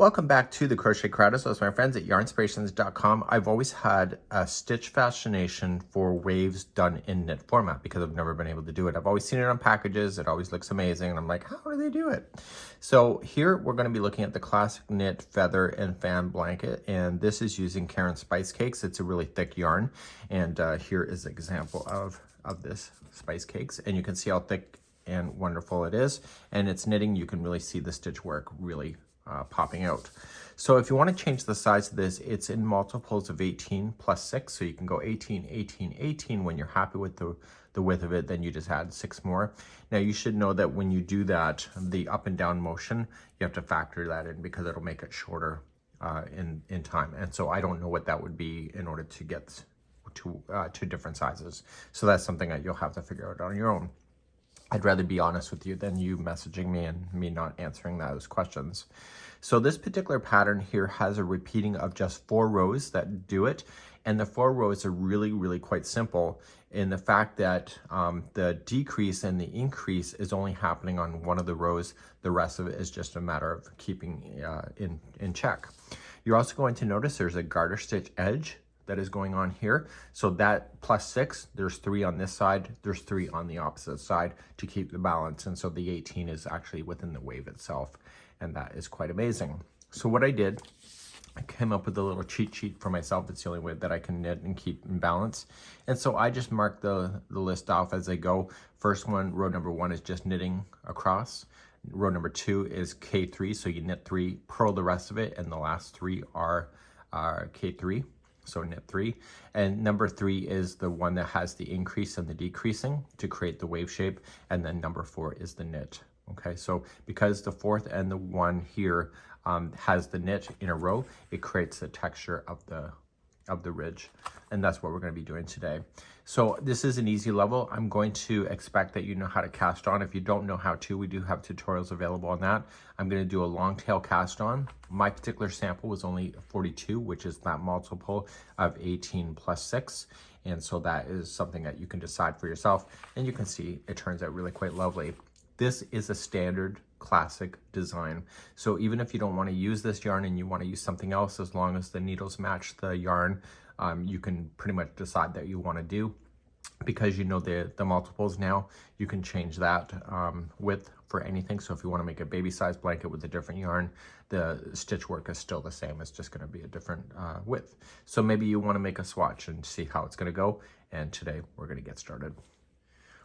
Welcome back to the Crochet Crowd. So, my friends at yarnspirations.com. I've always had a stitch fascination for waves done in knit format because I've never been able to do it. I've always seen it on packages. It always looks amazing. And I'm like, how do they do it? So here we're going to be looking at the classic knit feather and fan blanket. And this is using Karen Spice Cakes. It's a really thick yarn. And here is an example of this Spice Cakes. And you can see how thick and wonderful it is. And it's knitting. You can really see the stitch work really popping out. So if you want to change the size of this, it's in multiples of 18 plus 6. So you can go 18, 18, 18. When you're happy with the width of it, then you just add 6 more. Now you should know that when you do that, the up and down motion, you have to factor that in because it'll make it shorter in time. And so I don't know what that would be in order to get to different sizes. So that's something that you'll have to figure out on your own. I'd rather be honest with you than you messaging me and me not answering those questions. So this particular pattern here has a repeating of just 4 rows that do it. And the 4 rows are really quite simple in the fact that the decrease and the increase is only happening on one of the rows. The rest of it is just a matter of keeping in check. You're also going to notice there's a garter stitch edge that is going on here. So that plus 6, there's 3 on this side, there's 3 on the opposite side to keep the balance. And so the 18 is actually within the wave itself. And that is quite amazing. So what I did, I came up with a little cheat sheet for myself. It's the only way that I can knit and keep in balance. And so I just marked the list off as I go. First one, row number 1 is just knitting across. Row number 2 is K3, so you knit 3, purl the rest of it, and the last 3 are K3. So knit 3, and number 3 is the one that has the increase and the decreasing to create the wave shape, and then number 4 is the knit. Okay, so because the 4th and the 1 here has the knit in a row, it creates the texture of the ridge, and that's what we're going to be doing today. So this is an easy level. I'm going to expect that you know how to cast on. If you don't know how to, we do have tutorials available on that. I'm going to do a long tail cast on. My particular sample was only 42, which is that multiple of 18 plus 6. And so that is something that you can decide for yourself. And you can see it turns out really quite lovely. This is a standard classic design. So even if you don't want to use this yarn and you want to use something else, as long as the needles match the yarn, you can pretty much decide that you want to do. Because you know the multiples now, you can change that width for anything. So if you want to make a baby size blanket with a different yarn, the stitch work is still the same. It's just going to be a different width. So maybe you want to make a swatch and see how it's going to go. And today we're going to get started.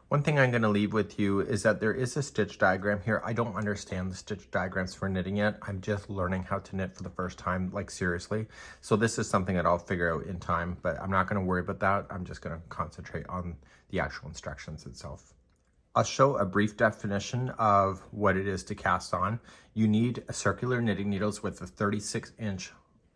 One thing I'm going to leave with you is that there is a stitch diagram here. I don't understand the stitch diagrams for knitting yet. I'm just learning how to knit for the first time, like seriously. So this is something that I'll figure out in time, but I'm not going to worry about that. I'm just going to concentrate on the actual instructions itself. I'll show a brief definition of what it is to cast on. You need a circular knitting needles with a 36-inch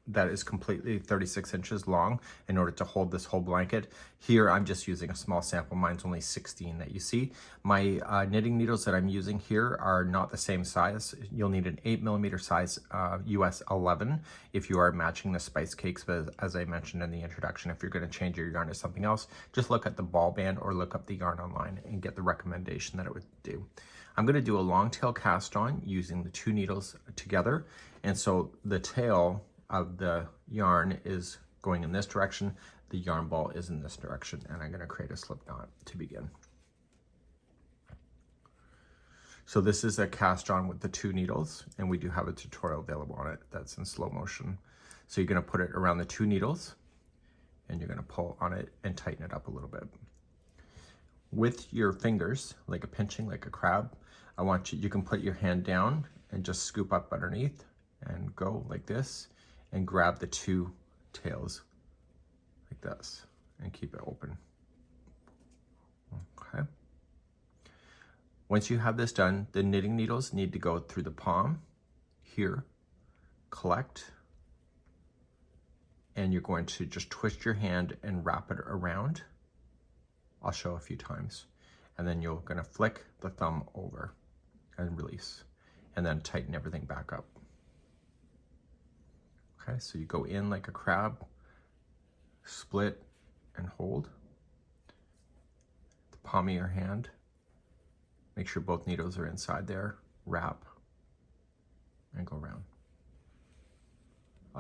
that is completely 36 inches long in order to hold this whole blanket. Here I'm just using a small sample. Mine's only 16 that you see. My knitting needles that I'm using here are not the same size. You'll need an 8mm size US 11 if you are matching the Spice Cakes, but as I mentioned in the introduction, if you're going to change your yarn to something else, just look at the ball band or look up the yarn online and get the recommendation that it would do. I'm going to do a long tail cast on using the 2 needles together, and so the tail of the yarn is going in this direction, the yarn ball is in this direction, and I'm going to create a slip knot to begin. So this is a cast on with the 2 needles, and we do have a tutorial available on it that's in slow motion. So you're going to put it around the 2 needles, and you're going to pull on it and tighten it up a little bit. With your fingers, like a pinching, like a crab, I want you can put your hand down and just scoop up underneath and go like this, and grab the 2 tails like this and keep it open. Okay. Once you have this done, the knitting needles need to go through the palm here, collect, and you're going to just twist your hand and wrap it around. I'll show a few times. And then you're going to flick the thumb over and release, and then tighten everything back up. Okay, so you go in like a crab, split and hold the palm of your hand. Make sure both needles are inside there, wrap and go around.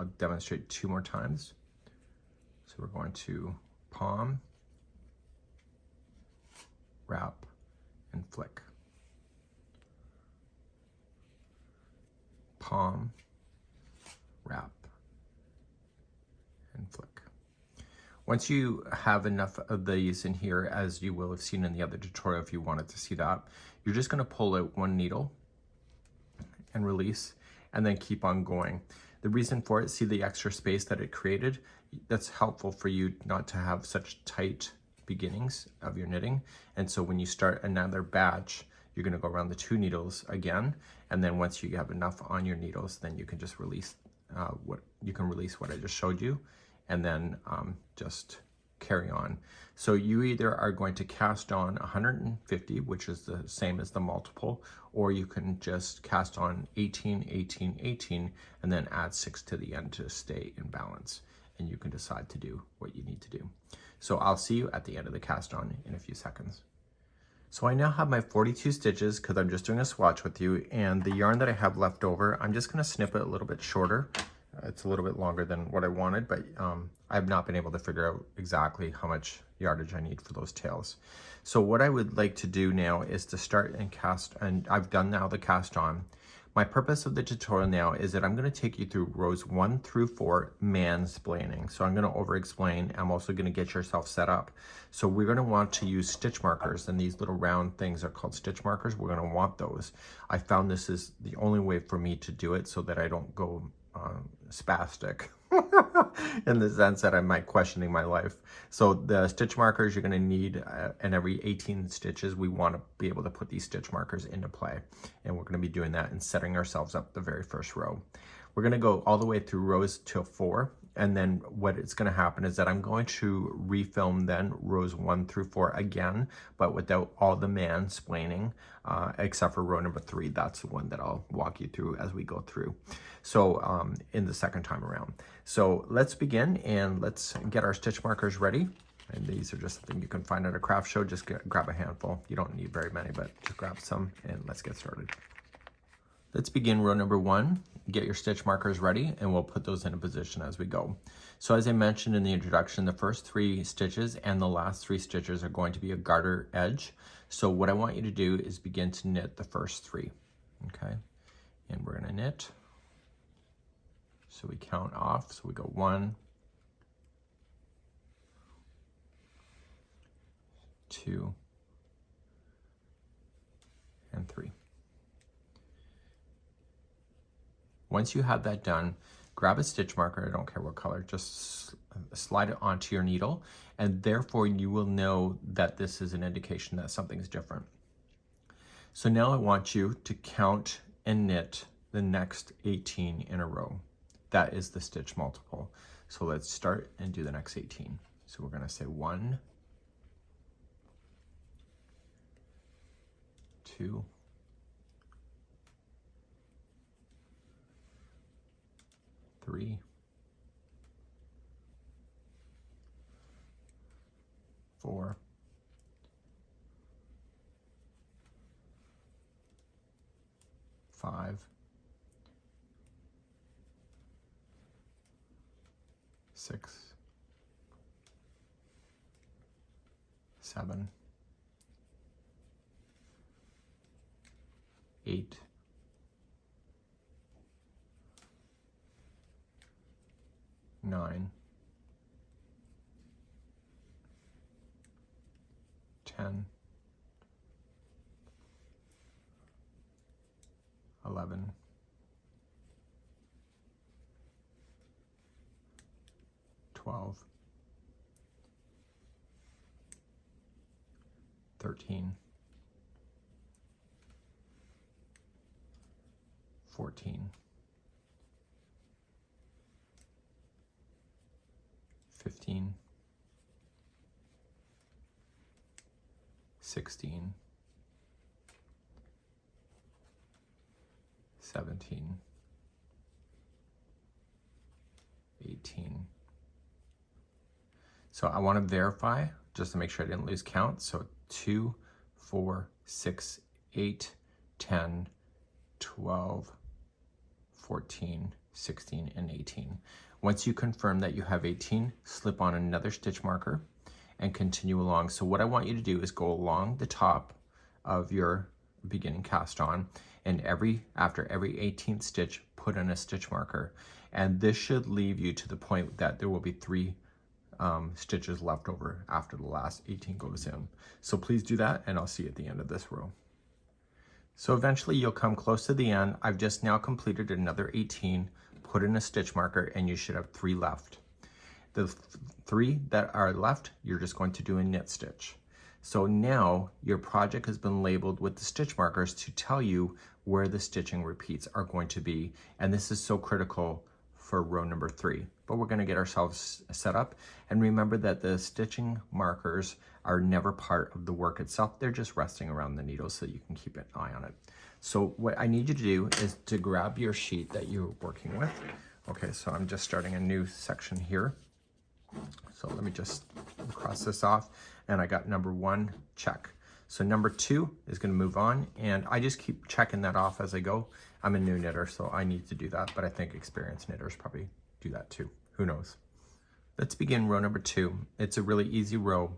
I'll demonstrate 2 more times. So we're going to palm, wrap, and flick. Palm, wrap, and flick. Once you have enough of these in here, as you will have seen in the other tutorial if you wanted to see that, you're just going to pull out 1 needle and release, and then keep on going. The reason for it, see the extra space that it created? That's helpful for you not to have such tight beginnings of your knitting. And so when you start another batch, you're going to go around the 2 needles again, and then once you have enough on your needles, then you can just release what I just showed you, and then just carry on. So you either are going to cast on 150, which is the same as the multiple, or you can just cast on 18, 18, 18, and then add 6 to the end to stay in balance. And you can decide to do what you need to do. So I'll see you at the end of the cast on in a few seconds. So I now have my 42 stitches because I'm just doing a swatch with you, and the yarn that I have left over, I'm just going to snip it a little bit shorter. It's a little bit longer than what I wanted, but I've not been able to figure out exactly how much yardage I need for those tails. So what I would like to do now is to start and cast, and I've done now the cast on. My purpose of the tutorial now is that I'm going to take you through rows 1 through 4 mansplaining. So I'm going to over explain. I'm also going to get yourself set up. So we're going to want to use stitch markers, and these little round things are called stitch markers. We're going to want those. I found this is the only way for me to do it so that I don't go spastic in the sense that I might questioning my life. So the stitch markers you're going to need, and every 18 stitches we want to be able to put these stitch markers into play, and we're going to be doing that and setting ourselves up the very first row. We're going to go all the way through rows till 4, and then what is going to happen is that I'm going to refilm then rows 1 through 4 again, but without all the mansplaining, except for row number 3. That's the one that I'll walk you through as we go through. So in the second time around. So let's begin, and let's get our stitch markers ready. And these are just something you can find at a craft show. Just grab a handful. You don't need very many, but just grab some, and let's get started. Let's begin row number 1. Get your stitch markers ready, and we'll put those in a position as we go. So as I mentioned in the introduction, the first 3 stitches and the last 3 stitches are going to be a garter edge. So what I want you to do is begin to knit the first 3, okay? And we're gonna knit. So we count off, so we go 1, 2, and 3. Once you have that done, grab a stitch marker, I don't care what color, just slide it onto your needle, and therefore you will know that this is an indication that something's different. So now I want you to count and knit the next 18 in a row. That is the stitch multiple. So let's start and do the next 18. So we're going to say 1, 2, 3, 4, 5, 6, 7, 8, 9, 10, 11, 12, 13, 14, 15, 16, 17, 18. So I want to verify just to make sure I didn't lose count. So 2, 4, 6, 8, 10, 12, 14, 16, and 18. Once you confirm that you have 18, slip on another stitch marker and continue along. So what I want you to do is go along the top of your beginning cast on, and after every 18th stitch, put in a stitch marker. And this should leave you to the point that there will be 3 stitches left over after the last 18 goes in. So please do that, and I'll see you at the end of this row. So eventually you'll come close to the end. I've just now completed another 18, put in a stitch marker, and you should have 3 left. The 3 that are left, you're just going to do a knit stitch. So now your project has been labeled with the stitch markers to tell you where the stitching repeats are going to be. And this is so critical for row number 3. But we're going to get ourselves set up. And remember that the stitching markers are never part of the work itself. They're just resting around the needle so you can keep an eye on it. So what I need you to do is to grab your sheet that you're working with. Okay, so I'm just starting a new section here. So let me just cross this off, and I got number 1, check. So number 2 is going to move on, and I just keep checking that off as I go. I'm a new knitter, so I need to do that, but I think experienced knitters probably do that too. Who knows? Let's begin row number 2. It's a really easy row.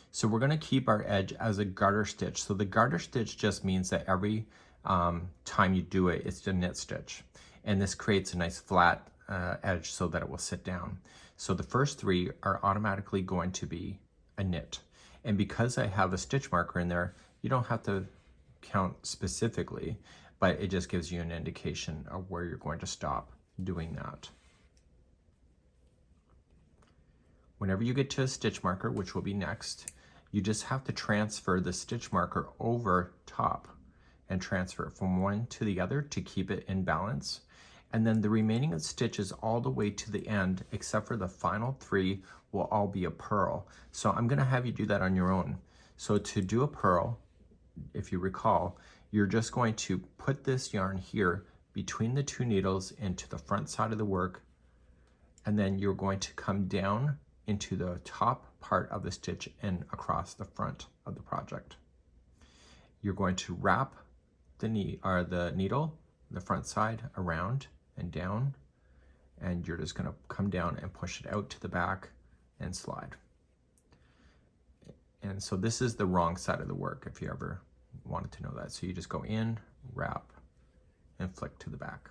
So we're going to keep our edge as a garter stitch. So the garter stitch just means that every time you do it, it's a knit stitch. And this creates a nice flat edge so that it will sit down. So the first 3 are automatically going to be a knit. And because I have a stitch marker in there, you don't have to count specifically, but it just gives you an indication of where you're going to stop doing that. Whenever you get to a stitch marker, which will be next, you just have to transfer the stitch marker over top and transfer it from one to the other to keep it in balance. And then the remaining stitches all the way to the end, except for the final 3, will all be a purl. So I'm going to have you do that on your own. So to do a purl, if you recall, you're just going to put this yarn here between the 2 needles into the front side of the work, and then you're going to come down into the top part of the stitch and across the front of the project. You're going to wrap the needle, the front side, around and down, and you're just going to come down and push it out to the back and slide. And so this is the wrong side of the work, if you ever wanted to know that. So you just go in, wrap, and flick to the back.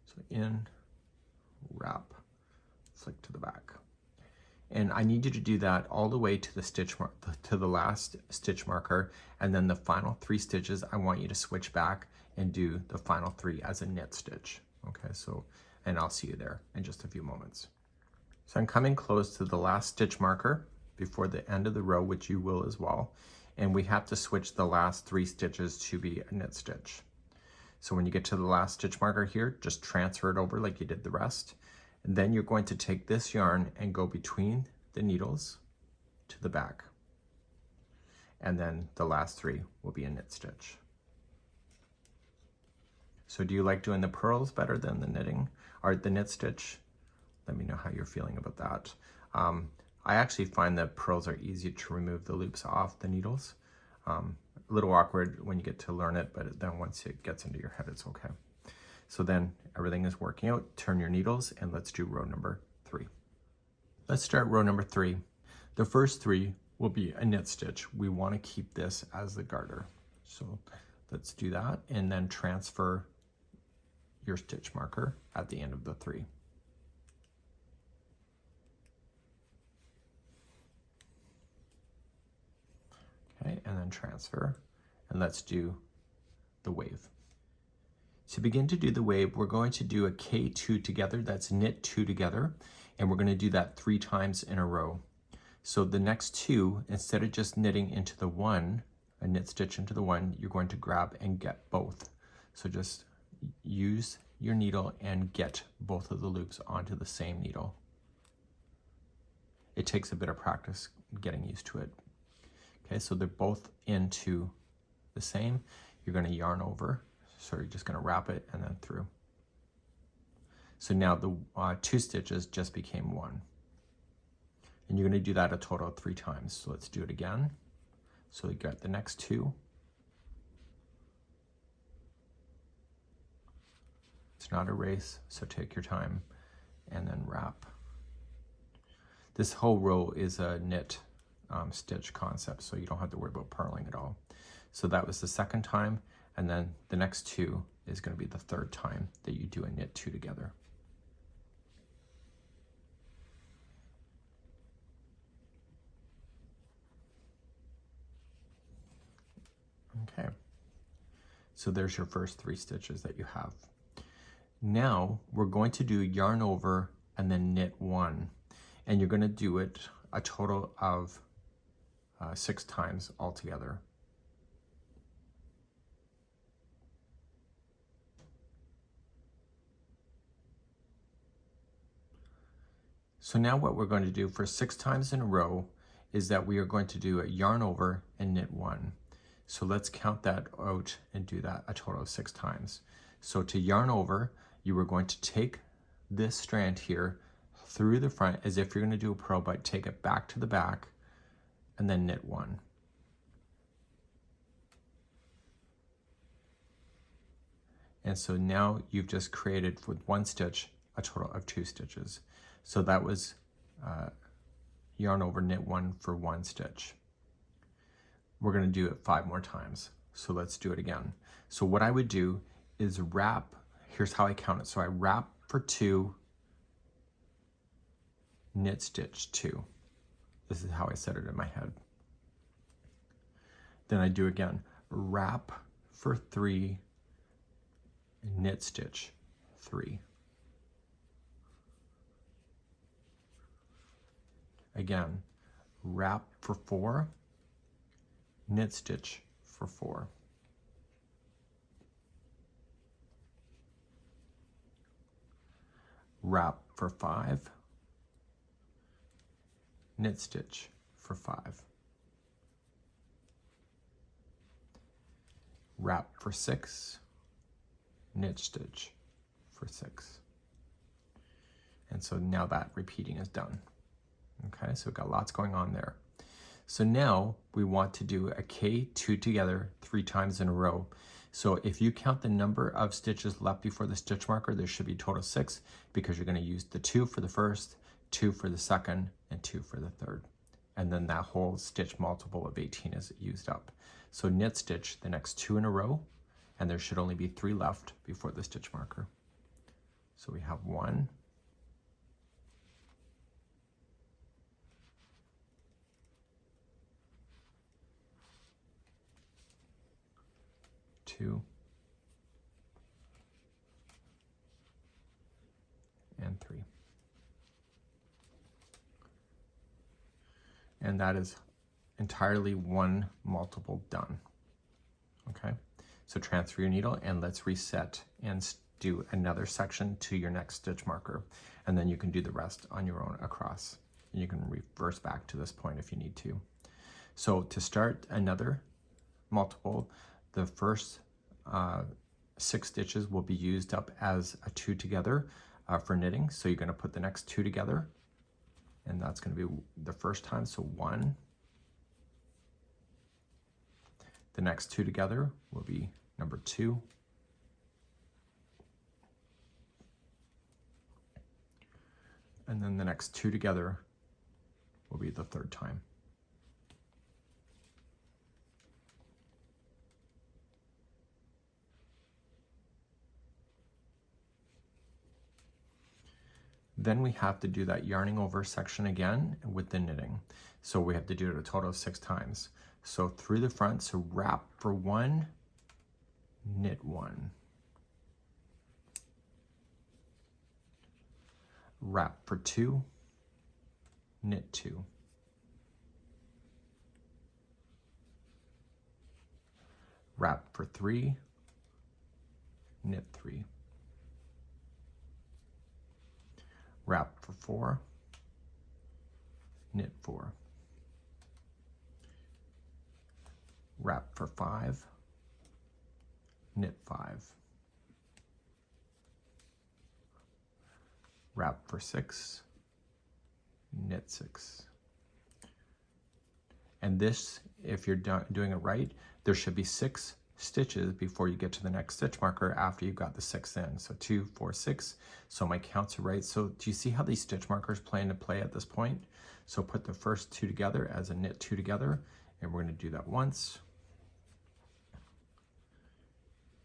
So in, wrap, flick to the back. And I need you to do that all the way to the last stitch marker, and then the final 3 stitches I want you to switch back and do the final 3 as a knit stitch. Okay, so, and I'll see you there in just a few moments. So I'm coming close to the last stitch marker before the end of the row, which you will as well, and we have to switch the last 3 stitches to be a knit stitch. So when you get to the last stitch marker here, just transfer it over like you did the rest. And then you're going to take this yarn and go between the needles to the back. And then the last 3 will be a knit stitch. So do you like doing the purls better than the knitting or the knit stitch? Let me know how you're feeling about that. I actually find that purls are easier to remove the loops off the needles. A little awkward when you get to learn it, but then once it gets into your head, it's okay. So then everything is working out. Turn your needles and let's do row number 3. Let's start row number 3. The first 3 will be a knit stitch. We want to keep this as the garter. So let's do that, and then transfer your stitch marker at the end of the 3. Okay, and then transfer, and let's do the wave. To begin to do the wave, we're going to do a K2 together, that's knit 2 together, and we're going to do that 3 times in a row. So the next 2, instead of just knitting into the 1, a knit stitch into the 1, you're going to grab and get both. So just use your needle and get both of the loops onto the same needle. It takes a bit of practice getting used to it. Okay, so they're both into the same. You're going to yarn over, so you're just going to wrap it and then through. So now the 2 stitches just became 1. And you're going to do that a total of 3 times. So let's do it again. So you got the next 2. It's not a race, so take your time, and then wrap. This whole row is a knit stitch concept, so you don't have to worry about purling at all. So that was the second time, and then the next two is going to be the third time that you do a knit two together. Okay, so there's your first 3 stitches that you have. Now we're going to do yarn over and then knit 1, and you're going to do it a total of 6 times altogether. So now what we're going to do for 6 times in a row is that we are going to do a yarn over and knit 1. So let's count that out and do that a total of 6 times. So to yarn over, you are going to take this strand here through the front as if you're going to do a purl, but take it back to the back and then knit 1. And so now you've just created with 1 stitch a total of 2 stitches. So that was yarn over, knit 1 for 1 stitch. We're going to do it 5 more times. So let's do it again. So what I would do is wrap. Here's how I count it. So I wrap for 2, knit stitch 2. This is how I set it in my head. Then I do again, wrap for 3, knit stitch 3. Again, wrap for 4, knit stitch for 4. Wrap for 5, knit stitch for 5. Wrap for 6, knit stitch for 6. And so now that repeating is done. Okay, so we've got lots going on there. So now we want to do a K2 together 3 times in a row. So if you count the number of stitches left before the stitch marker, there should be a total of 6, because you're going to use the 2 for the first, 2 for the second, and 2 for the third. And then that whole stitch multiple of 18 is used up. So knit stitch the next 2 in a row, and there should only be 3 left before the stitch marker. So we have 1, 2, and 3. And that is entirely 1 multiple done. Okay, so transfer your needle and let's reset and do another section to your next stitch marker, and then you can do the rest on your own across. And you can reverse back to this point if you need to. So to start another multiple, the first 6 stitches will be used up as a 2 together for knitting. So you're going to put the next 2 together, and that's going to be the first time. So 1. The next 2 together will be number 2. And then the next 2 together will be the third time. Then we have to do that yarning over section again with the knitting. So we have to do it a total of 6 times. So through the front, so wrap for 1, knit 1. Wrap for 2, knit 2. Wrap for 3, knit 3. Wrap for 4, knit 4. Wrap for 5, knit 5. Wrap for 6, knit 6. And this, if you're doing it right, there should be 6 stitches before you get to the next stitch marker after you've got the 6 in. So 2, 4, 6. So my counts are right. So do you see how these stitch markers play into play at this point? So put the first 2 together as a knit 2 together, and we're going to do that once.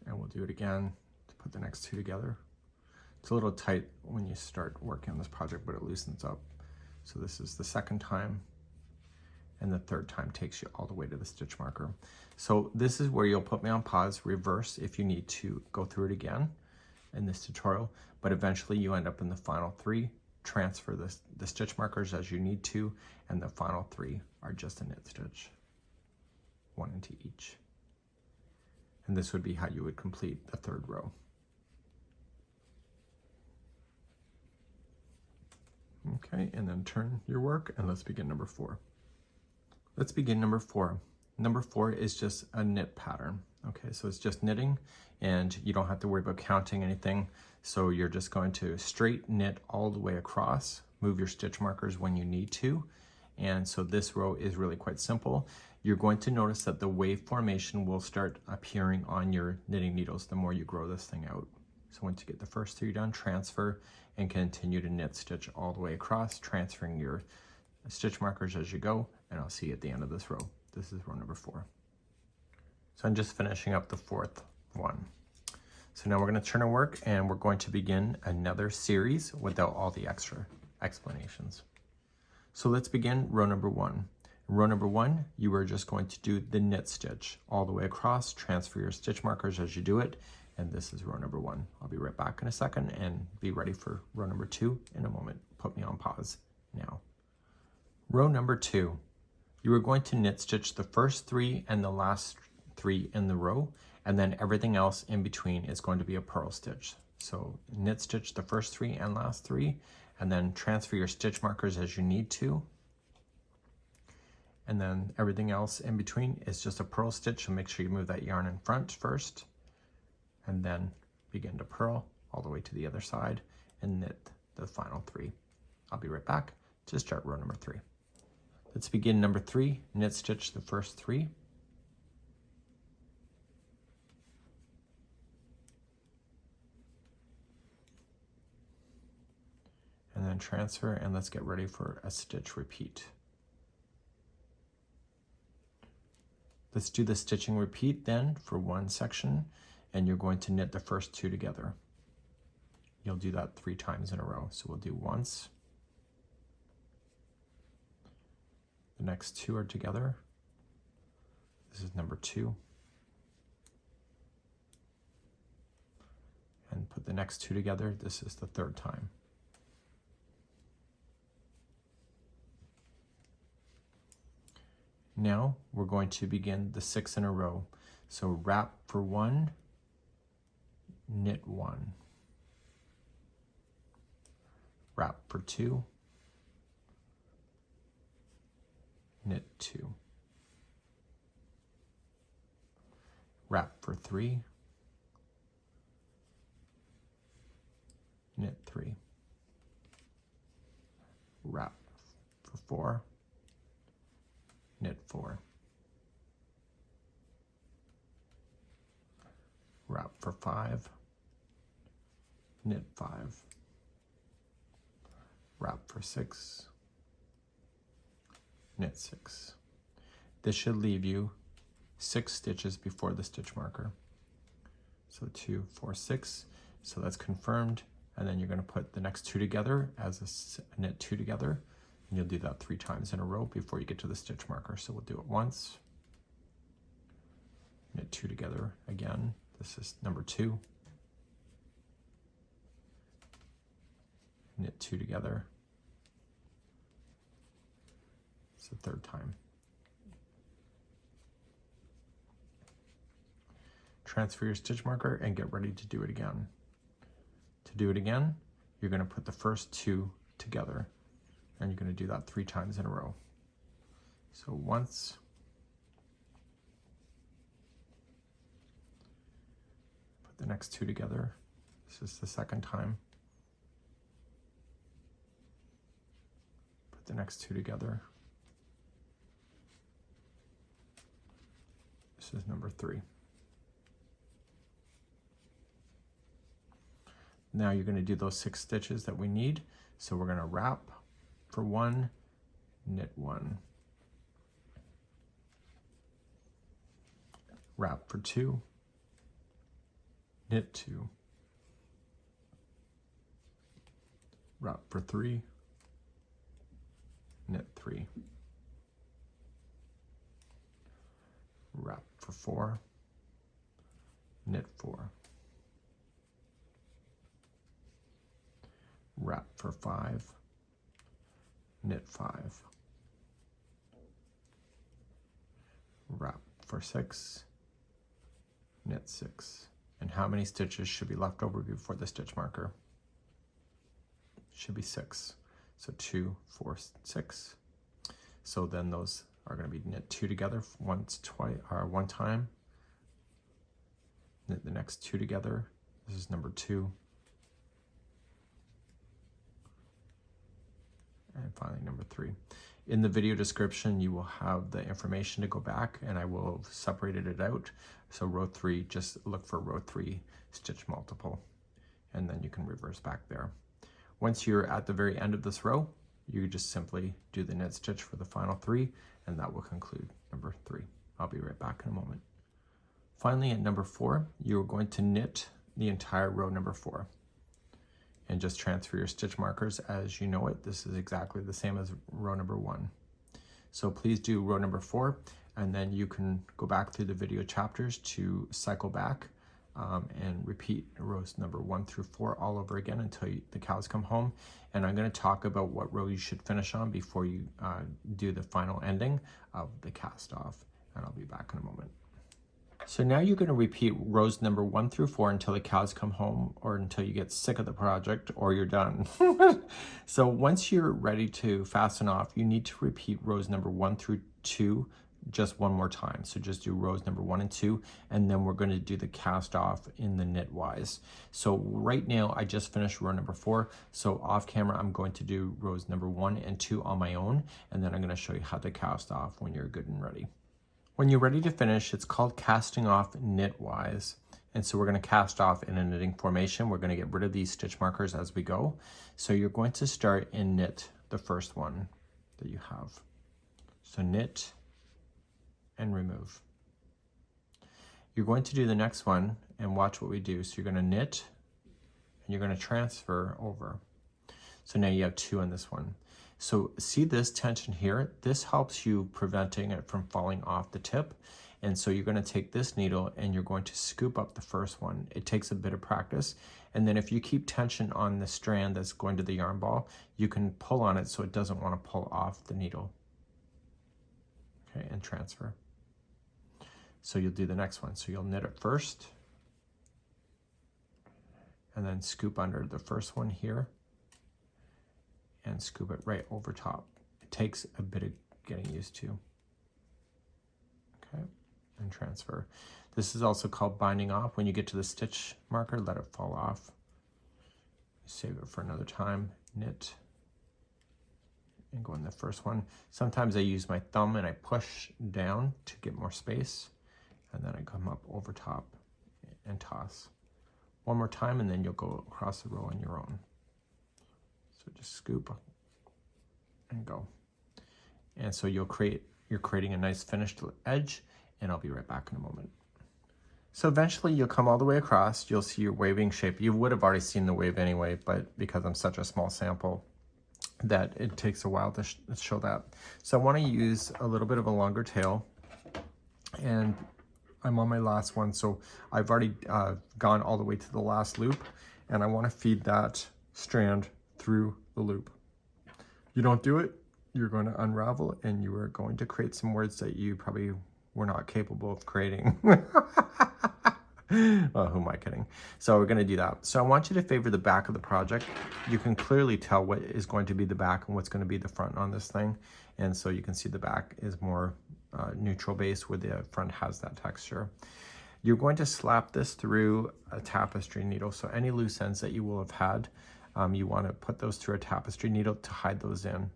And we'll do it again to put the next 2 together. It's a little tight when you start working on this project, but it loosens up. So this is the second time, and the third time takes you all the way to the stitch marker. So this is where you'll put me on pause, reverse if you need to go through it again in this tutorial, but eventually you end up in the final 3, transfer the stitch markers as you need to, and the final 3 are just a knit stitch, 1 into each. And this would be how you would complete the 3rd row. Okay, and then turn your work, and let's begin number 4. Let's begin number 4. Number 4 is just a knit pattern. Okay, so it's just knitting, and you don't have to worry about counting anything. So you're just going to straight knit all the way across, move your stitch markers when you need to. And so this row is really quite simple. You're going to notice that the wave formation will start appearing on your knitting needles the more you grow this thing out. So once you get the first 3 done, transfer and continue to knit stitch all the way across, transferring your stitch markers as you go, and I'll see you at the end of this row. This is row number 4. So I'm just finishing up the 4th one. So now we're going to turn our work, and we're going to begin another series without all the extra explanations. So let's begin row number 1. Row number 1, you are just going to do the knit stitch all the way across, transfer your stitch markers as you do it, and this is row number 1. I'll be right back in a second and be ready for row number 2 in a moment. Put me on pause now. Row number 2, you are going to knit stitch the first 3 and the last 3 in the row, and then everything else in between is going to be a purl stitch. So knit stitch the first 3 and last 3, and then transfer your stitch markers as you need to. And then everything else in between is just a purl stitch, so make sure you move that yarn in front first, and then begin to purl all the way to the other side and knit the final 3. I'll be right back to start row number 3. Let's begin number 3, knit stitch the first 3. And then transfer, and let's get ready for a stitch repeat. Let's do the stitching repeat then for one section, and you're going to knit the first 2 together. You'll do that 3 times in a row. So we'll do once. The next 2 are together. This is number 2. And put the next 2 together. This is the 3rd time. Now we're going to begin the 6 in a row. So wrap for 1, knit 1. Wrap for 2, knit 2. Wrap for 3, knit 3. Wrap for 4, knit 4. Wrap for 5, knit 5. Wrap for 6, knit 6. This should leave you 6 stitches before the stitch marker. So 2, 4, 6. So that's confirmed. And then you're going to put the next 2 together as a knit 2 together. And you'll do that 3 times in a row before you get to the stitch marker. So we'll do it once. Knit 2 together again. This is number 2. Knit 2 together. It's the 3rd time. Transfer your stitch marker and get ready to do it again. To do it again, you're going to put the first 2 together, and you're going to do that 3 times in a row. So once, put the next 2 together. This is the 2nd time. Put the next 2 together. This is number 3. Now you're going to do those 6 stitches that we need. So we're going to wrap for 1, knit 1, wrap for 2, knit 2, wrap for 3, knit 3, wrap for 4, knit 4, wrap for 5, knit 5, wrap for 6, knit 6. And how many stitches should be left over before the stitch marker? Should be 6. So 2, 4, 6. So then those are going to be knit 2 together once, twice, or 1 time. Knit the next 2 together. This is number 2. And finally number 3. In the video description, you will have the information to go back, and I will have separated it out. So row 3, just look for row 3 stitch multiple, and then you can reverse back there. Once you're at the very end of this row, you just simply do the knit stitch for the final 3, and that will conclude number 3. I'll be right back in a moment. Finally, at number 4, you're going to knit the entire row number 4. And just transfer your stitch markers as you know it. This is exactly the same as row number 1. So please do row number 4, and then you can go back through the video chapters to cycle back and repeat rows number 1 through 4 all over again until the cows come home. And I'm going to talk about what row you should finish on before you do the final ending of the cast off, and I'll be back in a moment. So now you're going to repeat rows number 1 through 4 until the cows come home, or until you get sick of the project, or you're done. So once you're ready to fasten off, you need to repeat rows number 1 through 2 just one more time. So just do rows number 1 and 2, and then we're going to do the cast off in the knitwise. So right now I just finished row number 4. So off camera, I'm going to do rows number 1 and 2 on my own, and then I'm going to show you how to cast off when you're good and ready. When you're ready to finish, it's called casting off knitwise. And so we're going to cast off in a knitting formation. We're going to get rid of these stitch markers as we go. So you're going to start and knit the first one that you have. So knit and remove. You're going to do the next one and watch what we do. So you're going to knit and you're going to transfer over. So now you have 2 on this one. So see this tension here? This helps you preventing it from falling off the tip. And so you're going to take this needle and you're going to scoop up the first one. It takes a bit of practice. And then if you keep tension on the strand that's going to the yarn ball, you can pull on it so it doesn't want to pull off the needle. Okay, and transfer. So you'll do the next one. So you'll knit it first and then scoop under the first one here and scoop it right over top. It takes a bit of getting used to. Okay, and transfer. This is also called binding off. When you get to the stitch marker, let it fall off. Save it for another time. Knit and go in the first one. Sometimes I use my thumb and I push down to get more space, and then I come up over top and toss. One more time, and then you'll go across the row on your own. So just scoop and go. And so you're creating a nice finished edge, and I'll be right back in a moment. So eventually you'll come all the way across, you'll see your waving shape. You would have already seen the wave anyway, but because I'm such a small sample, that it takes a while to show that. So I want to use a little bit of a longer tail, and I'm on my last one, so I've already gone all the way to the last loop, and I want to feed that strand through the loop. You don't do it, you're going to unravel, and you are going to create some words that you probably were not capable of creating. Oh, who am I kidding? So we're going to do that. So I want you to favor the back of the project. You can clearly tell what is going to be the back and what's going to be the front on this thing. And so you can see the back is more neutral base, where the front has that texture. You're going to slap this through a tapestry needle. So any loose ends that you will have had, you want to put those through a tapestry needle to hide those in.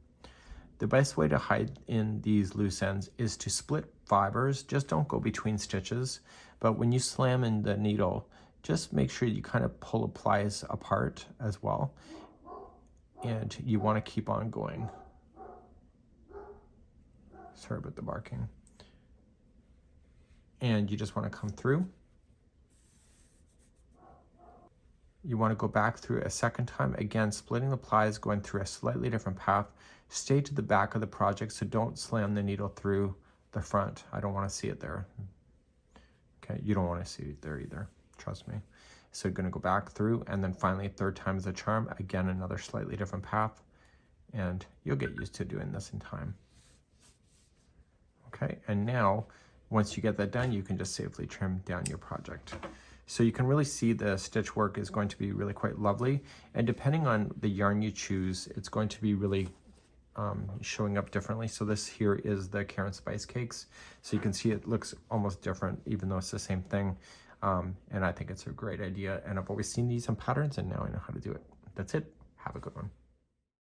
The best way to hide in these loose ends is to split fibers. Just don't go between stitches, but when you slam in the needle, just make sure you kind of pull the plies apart as well. And you want to keep on going. Sorry about the barking. And you just want to come through. You want to go back through a second time, again splitting the plies, going through a slightly different path. Stay to the back of the project, so don't slam the needle through the front. I don't want to see it there. Okay, you don't want to see it there either, trust me. So you're going to go back through, and then finally third time is a charm, again another slightly different path, and you'll get used to doing this in time. Okay, and now once you get that done, you can just safely trim down your project. So you can really see the stitch work is going to be really quite lovely, and depending on the yarn you choose, it's going to be really showing up differently. So this here is the Karen Spice Cakes, so you can see it looks almost different even though it's the same thing, and I think it's a great idea, and I've always seen these in patterns and now I know how to do it. That's it. Have a good one.